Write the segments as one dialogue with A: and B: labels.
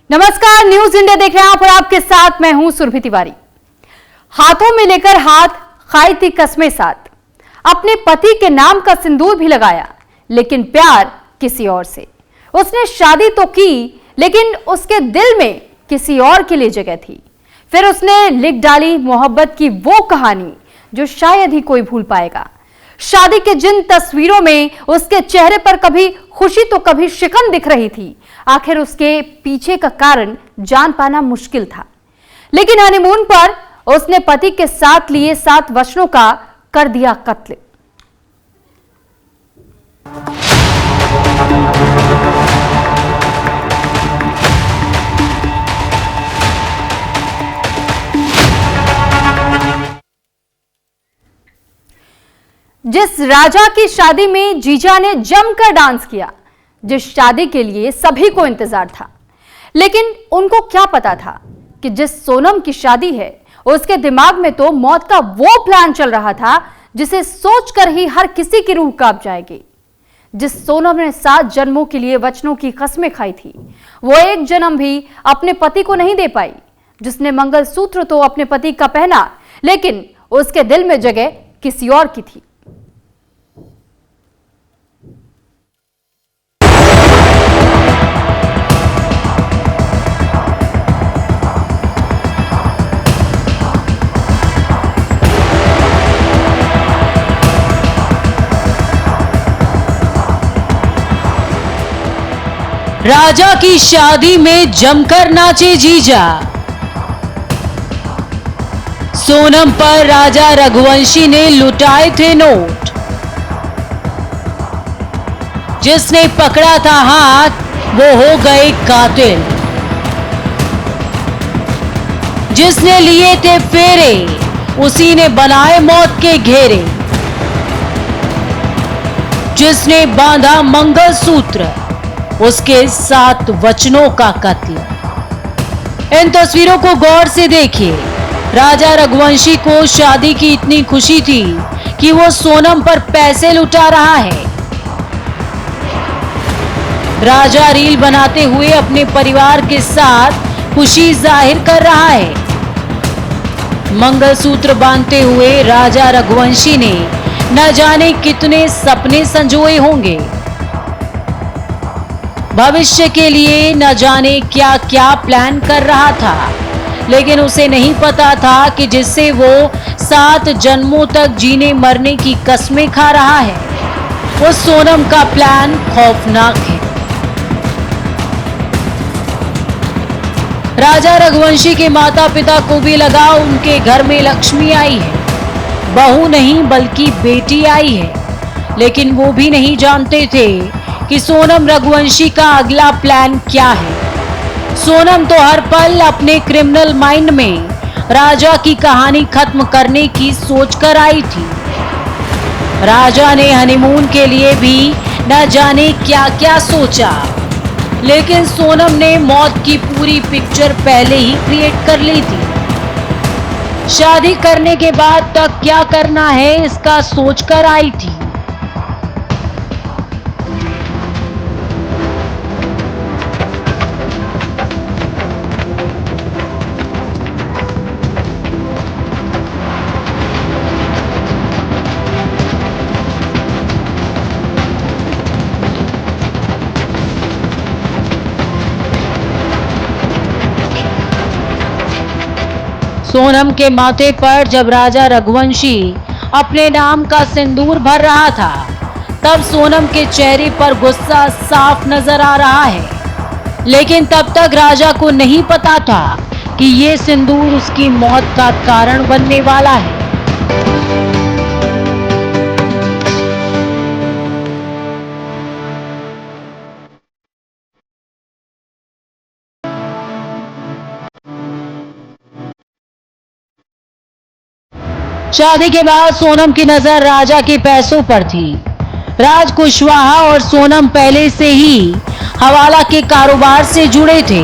A: नमस्कार, news India देख रहे हैं आप और आपके साथ मैं हूं सुरभि तिवारी। हाथों में लेकर हाथ खाई थी कस्में साथ, अपने पति के नाम का सिंदूर भी लगाया, लेकिन प्यार किसी और से। उसने शादी तो की, लेकिन उसके दिल में किसी और के लिए जगह थी। फिर उसने लिख डाली मोहब्बत की वो कहानी जो शायद ही कोई भूल पाएगा। शादी के जिन तस्वीरों में उसके चेहरे पर कभी खुशी तो कभी शिकन दिख रही थी, आखिर उसके पीछे का कारण जान पाना मुश्किल था। लेकिन हनीमून पर उसने पति के साथ लिए 7 वचनों का कर दिया कत्ल। जिस राजा की शादी में जीजा ने जमकर डांस किया, जिस शादी के लिए सभी को इंतजार था, लेकिन उनको क्या पता था कि जिस सोनम की शादी है उसके दिमाग में तो मौत का वो प्लान चल रहा था जिसे सोचकर ही हर किसी की रूह कांप जाएगी। जिस सोनम ने 7 जन्मों के लिए वचनों की कसमें खाई थी, वो एक जन्म भी अपने पति को नहीं दे पाई। जिसने मंगलसूत्र तो अपने पति का पहना, लेकिन उसके दिल में जगह किसी और की थी।
B: राजा की शादी में जमकर नाचे जीजा। सोनम पर राजा रघुवंशी ने लुटाए थे नोट। जिसने पकड़ा था हाथ वो हो गए कातिल। जिसने लिए थे फेरे उसी ने बनाए मौत के घेरे। जिसने बांधा मंगलसूत्र उसके 7 वचनों का कत्ल। इन तस्वीरों को गौर से देखिए। राजा रघुवंशी को शादी की इतनी खुशी थी कि वो सोनम पर पैसे लुटा रहा है। राजा रील बनाते हुए अपने परिवार के साथ खुशी जाहिर कर रहा है। मंगलसूत्र बांधते हुए राजा रघुवंशी ने न जाने कितने सपने संजोए होंगे। भविष्य के लिए न जाने क्या क्या प्लान कर रहा था, लेकिन उसे नहीं पता था कि जिससे वो 7 जन्मों तक जीने मरने की कसमें खा रहा है, वो सोनम का प्लान खौफनाक है। राजा रघुवंशी के माता पिता को भी लगा उनके घर में लक्ष्मी आई है, बहू नहीं बल्कि बेटी आई है, लेकिन वो भी नहीं जानते थे कि सोनम रघुवंशी का अगला प्लान क्या है। सोनम तो हर पल अपने क्रिमिनल माइंड में राजा की कहानी खत्म करने की सोच कर आई थी। राजा ने हनीमून के लिए भी न जाने क्या क्या सोचा, लेकिन सोनम ने मौत की पूरी पिक्चर पहले ही क्रिएट कर ली थी। शादी करने के बाद तक क्या करना है इसका सोचकर आई थी। सोनम के माथे पर जब राजा रघुवंशी अपने नाम का सिंदूर भर रहा था, तब सोनम के चेहरे पर गुस्सा साफ नजर आ रहा है। लेकिन तब तक राजा को नहीं पता था कि ये सिंदूर उसकी मौत का कारण बनने वाला है। शादी के बाद सोनम की नजर राजा के पैसों पर थी। राज कुशवाहा और सोनम पहले से ही हवाला के कारोबार से जुड़े थे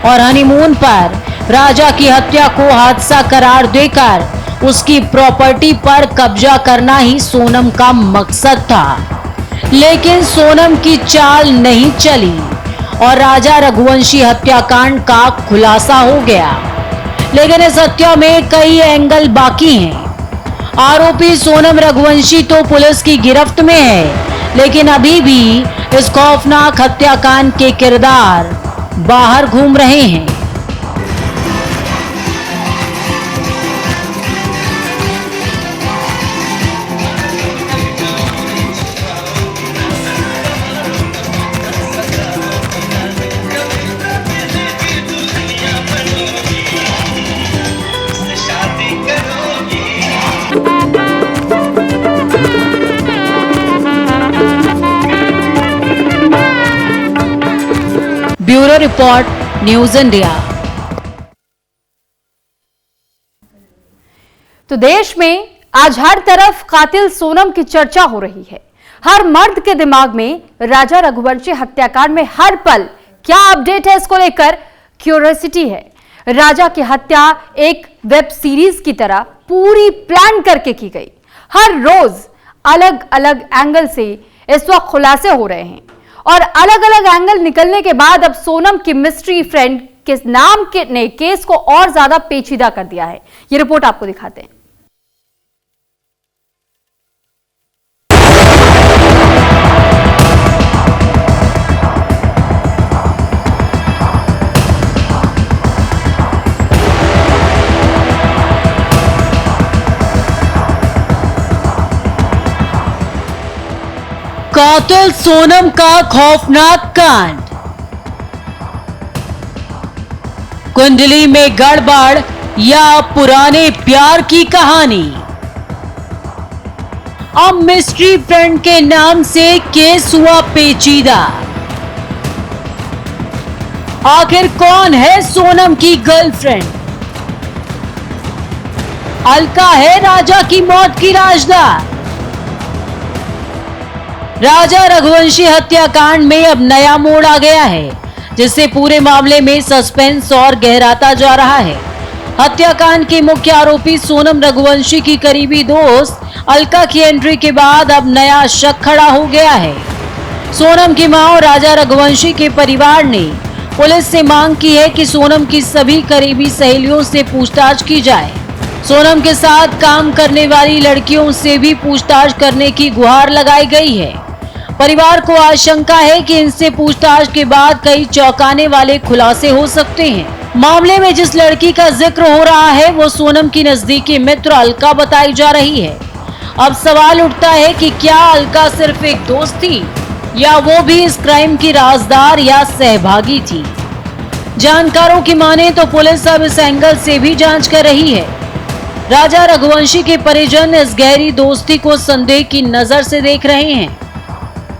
B: और हनीमून पर राजा की हत्या को हादसा करार देकर उसकी प्रॉपर्टी पर कब्जा करना ही सोनम का मकसद था। लेकिन सोनम की चाल नहीं चली और राजा रघुवंशी हत्याकांड का खुलासा हो गया। लेकिन इस हत्या में कई एंगल बाकी हैं। आरोपी सोनम रघुवंशी तो पुलिस की गिरफ्त में है, लेकिन अभी भी इस खौफनाक हत्याकांड के किरदार बाहर घूम रहे हैं। Bureau report, news India.
A: तो देश में आज हर तरफ कातिल सोनम की चर्चा हो रही है। हर मर्द के दिमाग में राजा रघुवंशी हत्याकांड में हर पल क्या अपडेट है, इसको लेकर क्यूरियोसिटी है। राजा की हत्या एक वेब सीरीज की तरह पूरी प्लान करके की गई। हर रोज अलग अलग एंगल से इस वक्त खुलासे हो रहे हैं और अलग अलग एंगल निकलने के बाद अब सोनम की मिस्ट्री फ्रेंड के नाम के ने केस को और ज्यादा पेचीदा कर दिया है। ये रिपोर्ट आपको दिखाते हैं।
B: कातिल सोनम का खौफनाक कांड। कुंडली में गड़बड़ या पुराने प्यार की कहानी। अब मिस्ट्री फ्रेंड के नाम से केस हुआ पेचीदा। आखिर कौन है सोनम की गर्लफ्रेंड? अलका है राजा की मौत की राजदार। राजा रघुवंशी हत्याकांड में अब नया मोड़ आ गया है, जिससे पूरे मामले में सस्पेंस और गहराता जा रहा है। हत्याकांड के मुख्य आरोपी सोनम रघुवंशी की करीबी दोस्त अलका की एंट्री के बाद अब नया शक खड़ा हो गया है। सोनम की मां और राजा रघुवंशी के परिवार ने पुलिस से मांग की है कि सोनम की सभी करीबी सहेलियों से पूछताछ की जाए। सोनम के साथ काम करने वाली लड़कियों से भी पूछताछ करने की गुहार लगाई गई है। परिवार को आशंका है कि इनसे पूछताछ के बाद कई चौंकाने वाले खुलासे हो सकते हैं। मामले में जिस लड़की का जिक्र हो रहा है वो सोनम की नजदीकी मित्र अलका बताई जा रही है। अब सवाल उठता है कि क्या अलका सिर्फ एक दोस्त थी या वो भी इस क्राइम की राजदार या सहभागी थी। जानकारों की माने तो पुलिस अब इस एंगल से भी जांच कर रही है। राजा रघुवंशी के परिजन इस गहरी दोस्ती को संदेह की नजर से देख रहे हैं।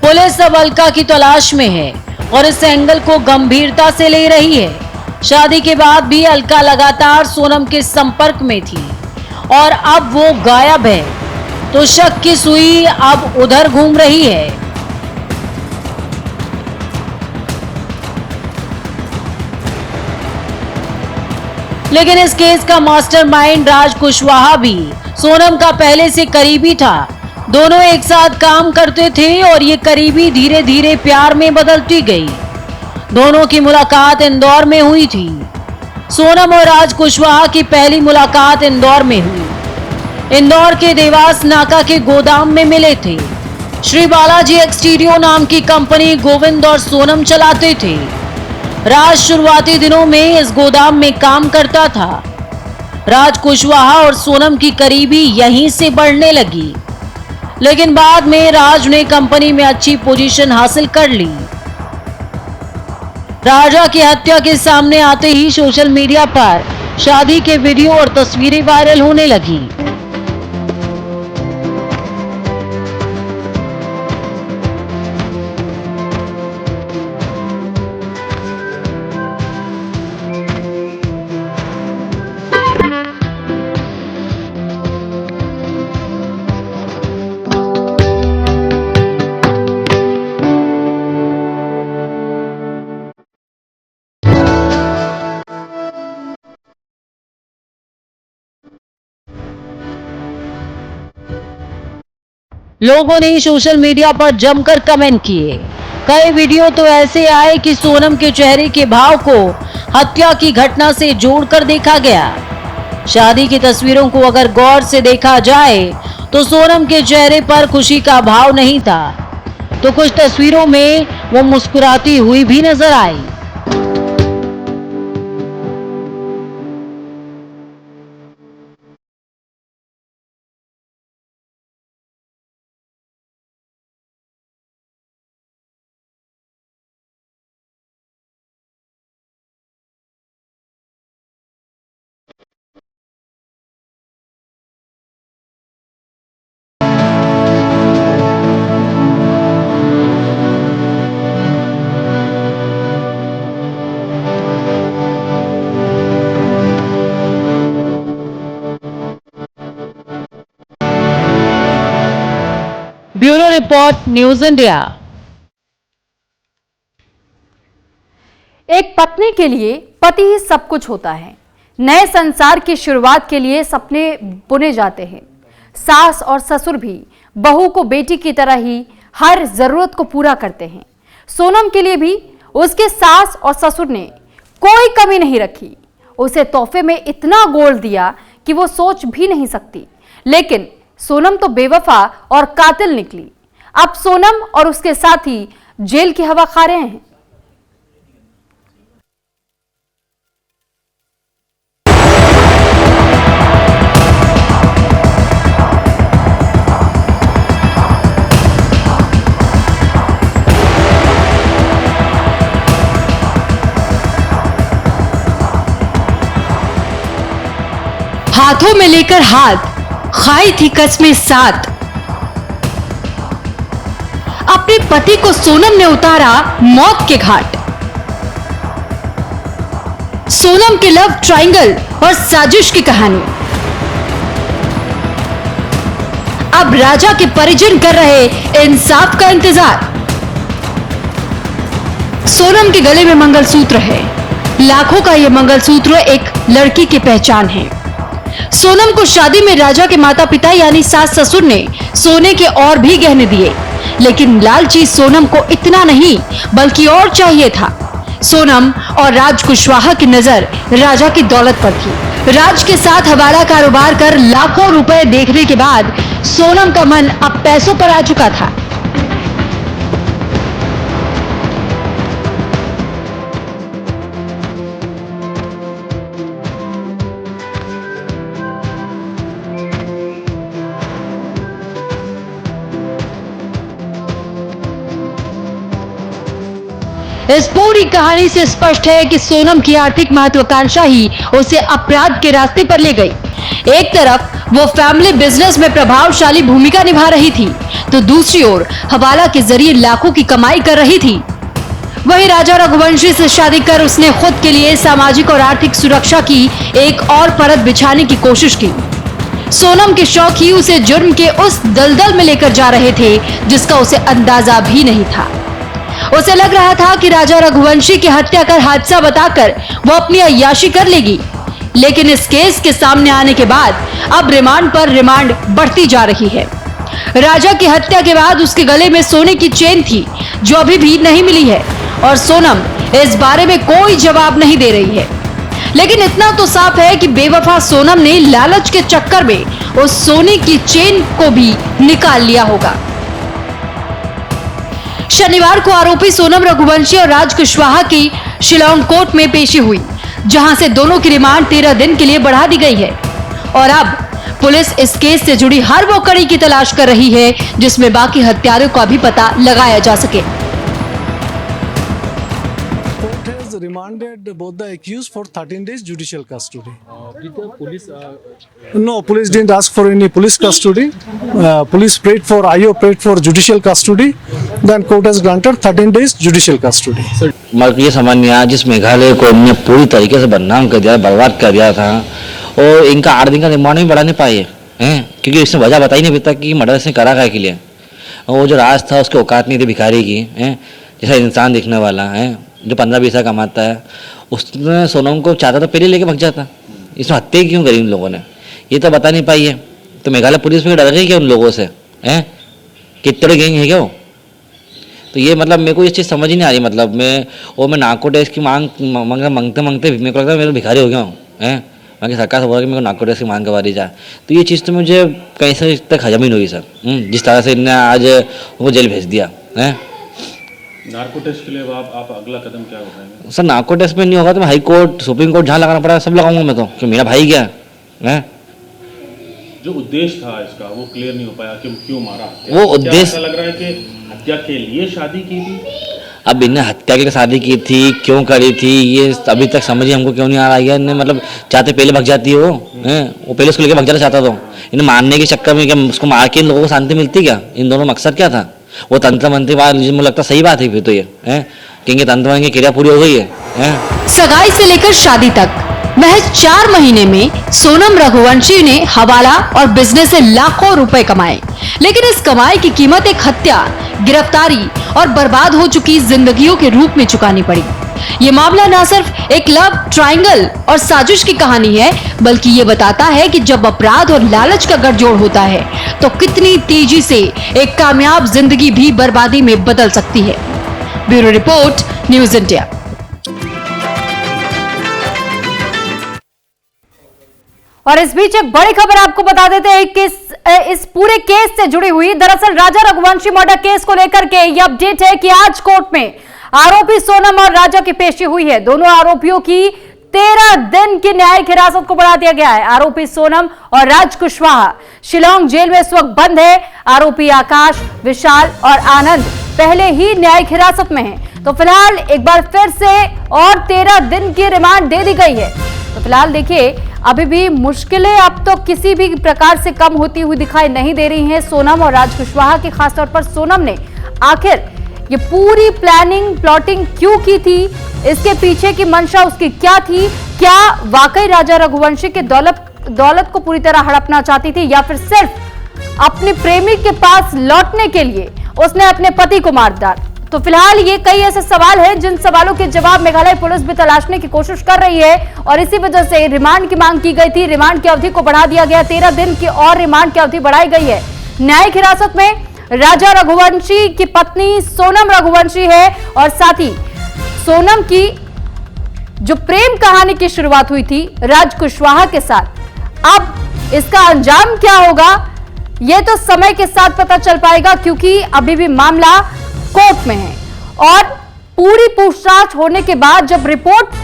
B: पुलिस अब अलका की तलाश में है और इस एंगल को गंभीरता से ले रही है। शादी के बाद भी अलका लगातार सोनम के संपर्क में थी और अब वो गायब है, तो शक की सुई अब उधर घूम रही है। लेकिन इस केस का मास्टरमाइंड राज कुशवाहा भी सोनम का पहले से करीबी था। दोनों एक साथ काम करते थे और ये करीबी धीरे धीरे प्यार में बदलती गई। दोनों की मुलाकात इंदौर में हुई थी। सोनम और राज कुशवाहा की पहली मुलाकात इंदौर में हुई। इंदौर के देवास नाका के गोदाम में मिले थे। श्री बालाजी एक्सटीरियो नाम की कंपनी गोविंद और सोनम चलाते थे। राज शुरुआती दिनों में इस गोदाम में काम करता था। राज कुशवाहा और सोनम की करीबी यहीं से बढ़ने लगी, लेकिन बाद में राज ने कंपनी में अच्छी पोजीशन हासिल कर ली। राजा की हत्या के सामने आते ही सोशल मीडिया पर शादी के वीडियो और तस्वीरें वायरल होने लगी। लोगों ने सोशल मीडिया पर जमकर कमेंट किए। कई वीडियो तो ऐसे आए कि सोनम के चेहरे के भाव को हत्या की घटना से जोड़कर देखा गया। शादी की तस्वीरों को अगर गौर से देखा जाए तो सोनम के चेहरे पर खुशी का भाव नहीं था, तो कुछ तस्वीरों में वो मुस्कुराती हुई भी नजर आई। Bureau report, news India.
A: एक पत्नी के लिए पति ही सब कुछ होता है। नए संसार की शुरुआत के लिए सपने बुने जाते हैं। सास और ससुर भी बहू को बेटी की तरह ही हर जरूरत को पूरा करते हैं। सोनम के लिए भी उसके सास और ससुर ने कोई कमी नहीं रखी। उसे तोहफे में इतना गोल्ड दिया कि वो सोच भी नहीं सकती। लेकिन सोनम तो बेवफा और कातिल निकली। अब सोनम और उसके साथी जेल की हवा खा रहे हैं। हाथों में लेकर हाथ खाई थी कसमें साथ। अपने पति को सोनम ने उतारा मौत के घाट। सोनम के लव ट्रायंगल और साजिश की कहानी। अब राजा के परिजन कर रहे इंसाफ का इंतजार। सोनम के गले में मंगलसूत्र है। लाखों का यह मंगलसूत्र एक लड़की की पहचान है। सोनम को शादी में राजा के माता पिता यानी सास ससुर ने सोने के और भी गहने दिए, लेकिन लालची सोनम को इतना नहीं बल्कि और चाहिए था। सोनम और राज कुशवाहा की नजर राजा की दौलत पर थी। राज के साथ हवाला कारोबार कर लाखों रुपए देखने के बाद सोनम का मन अब पैसों पर आ चुका था। इस पूरी कहानी से स्पष्ट है कि सोनम की आर्थिक महत्वाकांक्षा ही उसे अपराध के रास्ते पर ले गई। एक तरफ वो फैमिली बिजनेस में प्रभावशाली भूमिका निभा रही थी, तो दूसरी ओर हवाला के जरिए लाखों की कमाई कर रही थी। वहीं राजा रघुवंशी से शादी कर उसने खुद के लिए सामाजिक और आर्थिक सुरक्षा की एक और परत बिछाने की कोशिश की। सोनम के शौक ही उसे जुर्म के उस दलदल में लेकर जा रहे थे जिसका उसे अंदाजा भी नहीं था। उसे लग रहा था कि राजा रघुवंशी की हत्या कर हादसा बताकर वो अपनी अय्याशी कर लेगी, लेकिन इस केस के सामने आने के बाद अब रिमांड पर रिमांड बढ़ती जा रही है। राजा की हत्या के बाद उसके गले में सोने की चेन थी जो अभी भी नहीं मिली है और सोनम इस बारे में कोई जवाब नहीं दे रही है। लेकिन इतना तो साफ है कि बेवफा सोनम ने लालच के चक्कर में उस सोने की चेन को भी निकाल लिया होगा। शनिवार को आरोपी सोनम रघुवंशी और राज कुशवाहा की शिलांग कोर्ट में पेशी हुई, जहां से दोनों की रिमांड 13 दिन के लिए बढ़ा दी गई है। और अब पुलिस इस केस से जुड़ी हर वो कड़ी की तलाश कर रही है जिसमें बाकी हत्यारों का भी पता लगाया जा सके।
C: Court has remanded both the accused for 13 days judicial custody.
D: Did the police
C: No, police didn't ask for any police custody. Police prayed for, IO prayed for judicial custody. Then court has granted 13 days judicial custody.
E: ये समझ नहीं आया जिस मेघालय को इनने पूरी तरीके से बदनाम कर दिया, बर्बाद कर दिया था, और इनका 8 दिन का रिमांड भी बढ़ा नहीं पाए हैं, क्योंकि इसने वजह बताई नहीं अभी तक कि मर्डर इसने करा क्या के लिए। और वो जो राज था उसकी औकात नहीं थी भिखारी की, जैसा इंसान दिखने वाला है जो 15-20 कमाता है, उसने सोनम को चाहता तो पहले लेके भाग जाता। इसमें हत्या क्यों करी उन लोगों ने, ये तो बता नहीं पाई है। तो मेघालय पुलिस भी डर गई क्या उन लोगों से, कितने गैंग है क्या वो? तो ये मतलब मेरे को ये चीज़ समझ ही नहीं आ रही। मतलब मैं नार्को टेस्ट की मांगते मांगते मेरे को लगता है मेरे भिखारी हो गया हूँ हैं। बाकी सरकार से बोला कि मेरे को नार्को टेस्ट की मांग करवा दी जाए, तो ये चीज़ तो मुझे कहीं से तक हजम ही नहीं हुई सर। जिस तरह से इन्हें आज उनको जेल भेज दिया है।
D: नार्को टेस्ट के लिए आप अगला कदम क्या उठाएंगे?
E: सर नार्को टेस्ट में नहीं होगा तो मैं हाई कोर्ट सुप्रीम कोर्ट जहाँ लगाना पड़ा सब लगाऊंगा मैं तो, कि मेरा भाई क्या है।
D: जो उद्देश्य था इसका वो क्लियर नहीं हो पाया कि क्यों मारा।
E: वो उद्देश्य
D: ऐसा लग रहा है कि हत्या के लिए शादी की थी।
E: अब इन्हें हत्या के लिए शादी की थी, क्यों करी थी, ये अभी तक समझ ही हमको क्यों नहीं आ रहा है। इन्हें मतलब चाहते पहले भग जाती है वो पहले उसको लेकर भग जाना चाहता तो इन्हें मारने के चक्कर में क्या उसको मार के इन लोगों को शांति मिलती क्या? इन दोनों मकसद क्या था? वो तंत्र मंत्री बात मुझे लगता सही बात है फिर तो ये है क्योंकि तंत्र मंत्र की क्रिया पूरी हो गई है।
B: सगाई से लेकर शादी तक महज 4 महीने में सोनम रघुवंशी ने हवाला और बिजनेस से लाखों रुपए कमाए, लेकिन इस कमाई की कीमत एक हत्या, गिरफ्तारी और बर्बाद हो चुकी जिंदगियों के रूप में चुकानी पड़ी। ये मामला न सिर्फ एक लव ट्रायंगल और साजिश की कहानी है, बल्कि ये बताता है कि जब अपराध और लालच का गठजोड़ होता है तो कितनी तेजी से एक कामयाब जिंदगी भी बर्बादी में बदल सकती है। Bureau report, news India.
A: और इस बीच एक बड़ी खबर आपको बता देते हैं कि इस पूरे केस से जुड़ी हुई, दरअसल राजा रघुवंशी मर्डर केस को लेकर के ये अपडेट है कि आज कोर्ट में आरोपी सोनम और राजा की पेशी हुई है। दोनों आरोपियों की 13 दिन की न्यायिक हिरासत को बढ़ा दिया गया है। आरोपी सोनम और राज कुशवाहा शिलांग जेल में इस वक्त बंद है। आरोपी आकाश, विशाल और आनंद पहले ही न्यायिक हिरासत में हैं। तो फिलहाल एक बार फिर से और 13 दिन की रिमांड दे दी गई है। तो फिलहाल देखिए अभी भी मुश्किलें अब तो किसी भी प्रकार से कम होती हुई दिखाई नहीं दे रही हैं सोनम और राज कुशवाहा की। खासतौर पर सोनम ने आखिर ये पूरी प्लाटिंग क्यों की थी, इसके पीछे की मंशा उसकी क्या थी, क्या वाकई राजा रघुवंशी के दौलत को पूरी तरह हड़पना चाहती थी या फिर सिर्फ अपने प्रेमी के पास लौटने के लिए उसने अपने पति को मार डाला। तो फिलहाल ये कई ऐसे सवाल हैं जिन सवालों के जवाब मेघालय पुलिस भी तलाशने की कोशिश कर रही है और इसी वजह से रिमांड की मांग की गई थी। रिमांड की अवधि को बढ़ा दिया गया, 13 दिन की और रिमांड की अवधि बढ़ाई गई है। न्यायिक हिरासत में राजा रघुवंशी की पत्नी सोनम रघुवंशी है और साथ ही सोनम की जो प्रेम कहानी की शुरुआत हुई थी राज कुशवाहा के साथ, अब इसका अंजाम क्या होगा यह तो समय के साथ पता चल पाएगा, क्योंकि अभी भी मामला कोर्ट में है और पूरी पूछताछ होने के बाद जब रिपोर्ट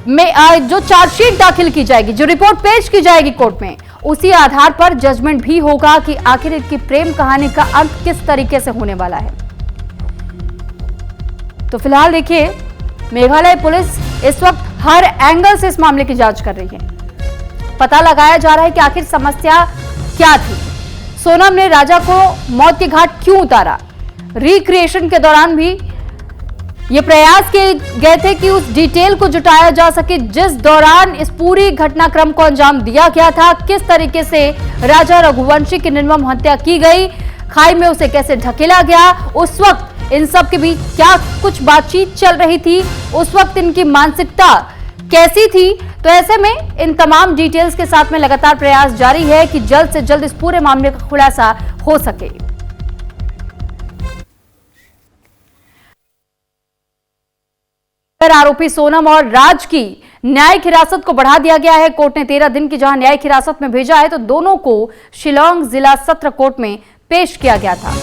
A: में जो चार्जशीट दाखिल की जाएगी, जो रिपोर्ट पेश की जाएगी कोर्ट में, उसी आधार पर जजमेंट भी होगा कि आखिर इनकी प्रेम कहानी का अंत किस तरीके से होने वाला है। तो फिलहाल देखिए मेघालय पुलिस इस वक्त हर एंगल से इस मामले की जांच कर रही है। पता लगाया जा रहा है कि आखिर समस्या क्या थी, सोनम ने राजा को मौत के घाट क्यों उतारा। रिक्रिएशन के दौरान भी ये प्रयास किए गए थे कि उस डिटेल को जुटाया जा सके जिस दौरान इस पूरी घटनाक्रम को अंजाम दिया गया था, किस तरीके से राजा रघुवंशी की निर्मम हत्या की गई, खाई में उसे कैसे ढकेला गया, उस वक्त इन सब के बीच क्या कुछ बातचीत चल रही थी, उस वक्त इनकी मानसिकता कैसी थी। तो ऐसे में इन तमाम डिटेल्स के साथ में लगातार प्रयास जारी है कि जल्द से जल्द इस पूरे मामले का खुलासा हो सके। आरोपी सोनम और राज की न्यायिक हिरासत को बढ़ा दिया गया है। कोर्ट ने 13 दिन की जहां न्यायिक हिरासत में भेजा है तो दोनों को शिलांग जिला सत्र कोर्ट में पेश किया गया था।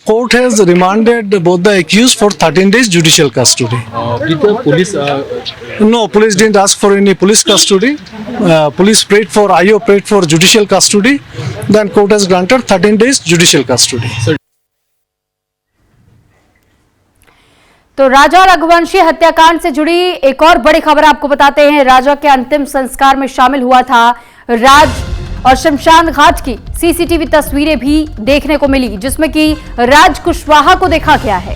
C: Court has remanded both the accused for 13 days judicial custody.
D: Did the police
C: No, police didn't ask for any police custody. Police prayed for IO prayed for judicial custody. Then court has granted 13 days judicial custody.
A: तो राजा रघुवंशी हत्याकांड से जुड़ी एक और बड़ी खबर आपको बताते हैं। राजा के अंतिम संस्कार में शामिल हुआ था राज और शमशान घाट की सीसीटीवी तस्वीरें भी देखने को मिली जिसमें कि राज कुशवाहा को देखा गया है।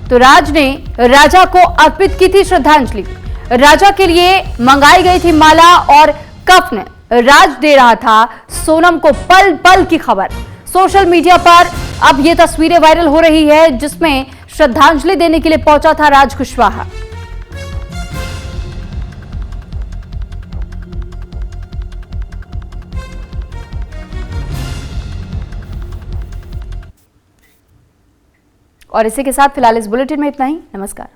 A: तो राज ने राजा को अर्पित की थी श्रद्धांजलि। राजा के लिए मंगाई गई थी माला और कफन राज दे रहा था सोनम को पल पल की खबर। सोशल मीडिया पर अब ये तस्वीरें वायरल हो रही है जिसमें श्रद्धांजलि देने के लिए पहुंचा था राज कुशवाहा। और इसी के साथ फिलहाल इस बुलेटिन में इतना ही। नमस्कार।